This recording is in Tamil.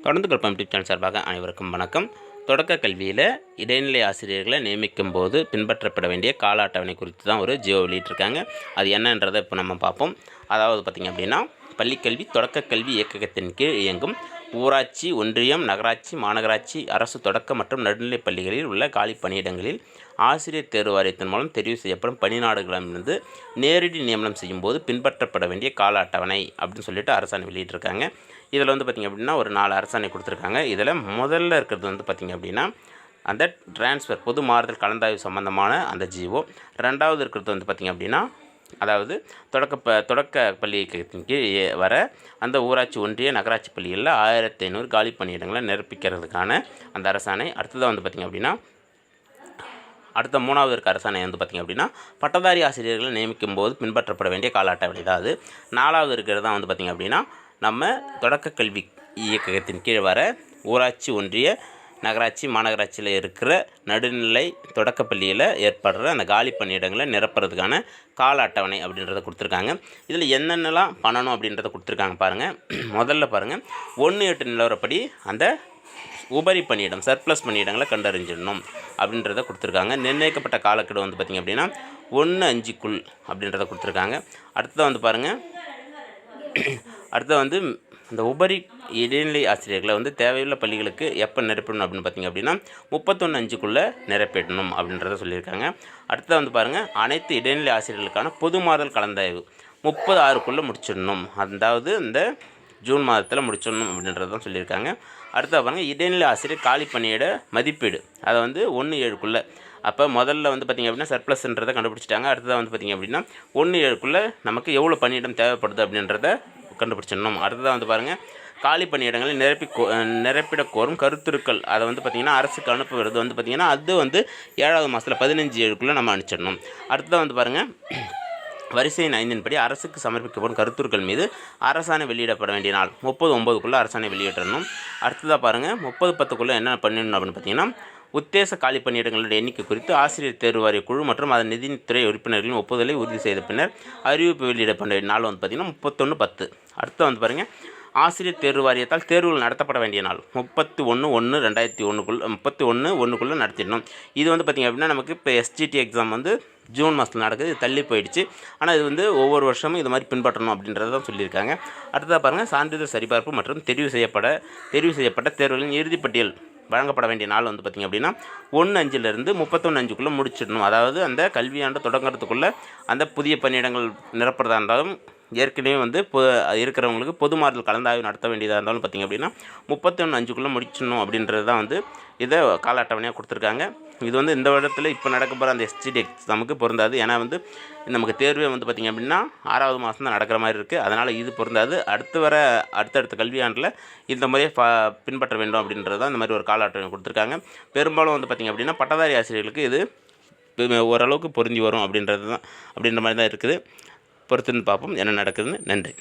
தொடர்ந்து கற்பம் யூடியூப் சேனல் சார்பாக அனைவருக்கும் வணக்கம். தொடக்க கல்வியில் இடைநிலை ஆசிரியர்களை நியமிக்கும் போது பின்பற்றப்பட வேண்டிய கால அட்டவணை குறித்து தான் ஒரு ஜியோ வெளியிட்டிருக்காங்க. அது என்னன்றதை இப்போ நம்ம பார்ப்போம். அதாவது பார்த்திங்க அப்படின்னா, பள்ளிக்கல்வி தொடக்க கல்வி இயக்ககத்தின் கீழ் இயங்கும் ஊராட்சி, ஒன்றியம், நகராட்சி, மாநகராட்சி, அரசு தொடக்க மற்றும் நடுநிலைப் பள்ளிகளில் உள்ள காலி பணியிடங்களில் ஆசிரியர் தேர்வு வாரியத்தின் மூலம் தெரிவு செய்யப்படும் பணிநாடுகளிலிருந்து நேரடி நியமனம் செய்யும் போது பின்பற்றப்பட வேண்டிய கால அட்டவணை அப்படின்னு சொல்லிட்டு அரசாணை வெளியிட்டிருக்காங்க. இதில் வந்து பார்த்திங்க அப்படின்னா ஒரு 4 அரசாணை கொடுத்துருக்காங்க. இதில் முதல்ல இருக்கிறது வந்து பார்த்திங்க அப்படின்னா அந்த டிரான்ஸ்ஃபர் பொது மாறுதல் கலந்தாய்வு சம்மந்தமான அந்த ஜிஓ. ரெண்டாவது இருக்கிறது வந்து பார்த்திங்க அப்படின்னா அதாவது தொடக்க பள்ளி இயக்கத்தின் கீழ் வர அந்த ஊராட்சி, ஒன்றிய, நகராட்சி பள்ளிகளில் 1500 காலி பணியிடங்களை நிரப்பிக்கிறதுக்கான அந்த அரசாணை. அடுத்ததாக வந்து பார்த்திங்க அப்படின்னா அடுத்த 3வது இருக்க அரசாணை வந்து பார்த்திங்க அப்படின்னா பட்டதாரி ஆசிரியர்களை நியமிக்கும் போது பின்பற்றப்பட வேண்டிய கால அட்டவணை தான் அது. 4வது இருக்கிறது தான் வந்து பார்த்திங்க அப்படின்னா நம்ம தொடக்க கல்வி இயக்ககத்தின் கீழ் வர ஊராட்சி, ஒன்றிய, நகராட்சி, மாநகராட்சியில் இருக்கிற நடுநிலை தொடக்கப்பள்ளியில் ஏற்படுற அந்த காலி பணியிடங்களை நிரப்புறதுக்கான கால அட்டவணை அப்படின்றத கொடுத்துருக்காங்க. இதில் என்னென்னலாம் பண்ணணும் அப்படின்றத கொடுத்துருக்காங்க பாருங்கள். முதல்ல பாருங்கள், 1/8 நிலவரப்படி அந்த உபரி பணியிடம் சர்ப்ளஸ் பணியிடங்களை கண்டறிஞ்சிடணும் அப்படின்றத கொடுத்துருக்காங்க. நிர்ணயிக்கப்பட்ட காலக்கெடு வந்து பார்த்திங்க அப்படின்னா 1/5க்குள் அப்படின்றத கொடுத்துருக்காங்க. அடுத்தது வந்து பாருங்கள், அடுத்தது வந்து இந்த உபரி இடைநிலை ஆசிரியர்களை வந்து தேவையுள்ள பள்ளிகளுக்கு எப்போ நிரப்பிடணும் அப்படின்னு பார்த்திங்க அப்படின்னா 31/5க்குள்ளே நிரப்பிடணும் அப்படின்றத சொல்லியிருக்காங்க. அடுத்தது வந்து பாருங்கள், அனைத்து இடைநிலை ஆசிரியர்களுக்கான பொது மாறுதல் கலந்தாய்வு 30/6க்குள்ளே முடிச்சிடணும், அதாவது இந்த ஜூன் மாதத்தில் முடிச்சிடணும் அப்படின்றது தான் சொல்லியிருக்காங்க. அடுத்தது பாருங்கள், இடைநிலை ஆசிரியர் காலி பணியிட மதிப்பீடு அதை வந்து 1/7க்குள்ளே. அப்போ முதல்ல வந்து பார்த்திங்க அப்படின்னா சர்ப்ளஸ்ன்றதை கண்டுபிடிச்சிட்டாங்க. அடுத்ததாக வந்து பார்த்திங்க அப்படின்னா 1/7க்குள்ளே நமக்கு எவ்வளோ பணியிடம் தேவைப்படுது அப்படின்றத கண்டுபிடிச்சிடணும். அடுத்ததாக வந்து பாருங்கள், காலி பணியிடங்களை நிரப்பிட கோரும் கருத்துருக்கள் அதை வந்து பார்த்திங்கன்னா அரசுக்கு அனுப்புவது வந்து பார்த்திங்கன்னா அது வந்து 7வது மாதத்தில் 15/7க்குள்ளே நம்ம அனுப்பிச்சிடணும். அடுத்ததாக வந்து பாருங்கள், வரிசையின் 5 படி அரசுக்கு சமர்ப்பிக்கப்படும் கருத்துருக்கள் மீது அரசாணை வெளியிடப்பட வேண்டிய நாள் 30/9க்குள்ளே அரசாணை வெளியிடணும். அடுத்ததாக பாருங்கள், 30/10க்குள்ளே என்ன பண்ணணும் அப்படின்னு பார்த்திங்கன்னா உத்தேச காலி பணியிடங்களுடைய எண்ணிக்கை குறித்து ஆசிரியர் தேர்வு வாரிய குழு மற்றும் அதன் நிதித்துறை உறுப்பினர்களின் ஒப்புதலை உறுதி செய்த பின்னர் அறிவிப்பு வெளியிடப்பட நாள் வந்து பார்த்திங்கன்னா 31/10. அடுத்து வந்து பாருங்கள், ஆசிரியர் தேர்வு வாரியத்தால் தேர்வுகள் நடத்தப்பட வேண்டிய நாள் 31/1/2001 31/1க்குள்ளே நடத்திடணும். இது வந்து பார்த்திங்க அப்படின்னா நமக்கு இப்போ எஸ்ஜிடி எக்ஸாம் வந்து ஜூன் மாதத்தில் நடக்குது, இது தள்ளி போயிடுச்சு. ஆனால் இது வந்து ஒவ்வொரு வருஷமும் இது மாதிரி பின்பற்றணும் அப்படின்றத தான் சொல்லியிருக்காங்க. அடுத்ததாக பாருங்கள், சான்றிதழ் சரிபார்ப்பு மற்றும் தெரிவு செய்யப்பட்ட தேர்வுகளின் இறுதிப்பட்டியல் வழங்கப்பட வேண்டிய நாள் வந்து பார்த்திங்க அப்படின்னா 1/5லேருந்து 31/5க்குள்ளே முடிச்சிடணும். அதாவது அந்த கல்வியாண்டு தொடங்குறதுக்குள்ளே அந்த புதிய பணியிடங்கள் நிரப்புறதா இருந்தாலும் ஏற்கனவே வந்து இருக்கிறவங்களுக்கு பொது மாறுதல் கலந்தாய்வு நடத்த வேண்டியதாக இருந்தாலும் பார்த்திங்க அப்படின்னா 31/5க்குள்ளே முடிச்சிடணும் அப்படின்றது தான் வந்து இதை கால அட்டவணையாக கொடுத்துருக்காங்க. இது வந்து இந்த வருடத்தில் இப்போ நடக்க போகிற அந்த எஸ்ஜிடி எக்ஸாமுக்கு பொருந்தாது. ஏன்னா வந்து நமக்கு தேர்வே வந்து பார்த்திங்க அப்படின்னா 6வது மாதம் தான் நடக்கிற மாதிரி இருக்குது. அதனால் இது பொருந்தாது. அடுத்தடுத்த கல்வியாண்டில் இந்த முறையை பின்பற்ற வேண்டும் அப்படின்றது தான் இந்த மாதிரி ஒரு கால அட்டவணை கொடுத்துருக்காங்க. பெரும்பாலும் வந்து பார்த்திங்க அப்படின்னா பட்டதாரி ஆசிரியர்களுக்கு இது ஓரளவுக்கு பொருந்தி வரும் அப்படின்ற மாதிரி தான் இருக்குது. பொறுத்துன்னு பார்ப்போம் என்ன நடக்குதுன்னு. நன்றி.